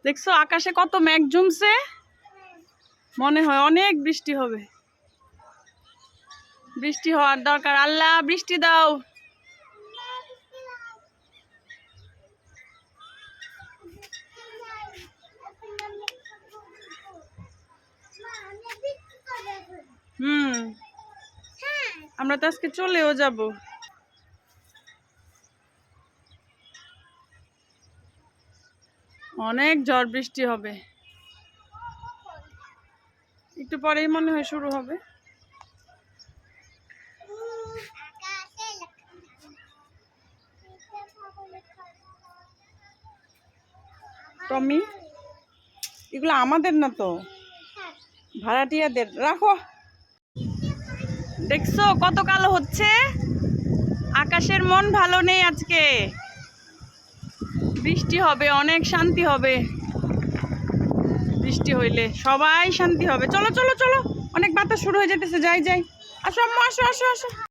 দেখছো আকাশে কত মেঘ জমছে, মনে হয় অনেক বৃষ্টি হবে। বৃষ্টি হওয়ার দরকার, আল্লাহ বৃষ্টি দাও। আমরা তো আজকে চলেও যাব। অনেক ঝড় বৃষ্টি হবে, একটু পরেই মনে হয় শুরু হবে। টমি, এগুলো আমাদের না তো, ভাড়াটিয়াদের। রাখো। দেখছো কত কালো হচ্ছে, আকাশের মন ভালো নেই আজকে। বৃষ্টি হবে, অনেক শান্তি হবে। বৃষ্টি হইলে সবাই শান্তি হবে। চলো চলো চলো, অনেক বাতাস শুরু হয়ে যেতেছে। যাই যাই, আসো আম্মু, আসো আসো আসো।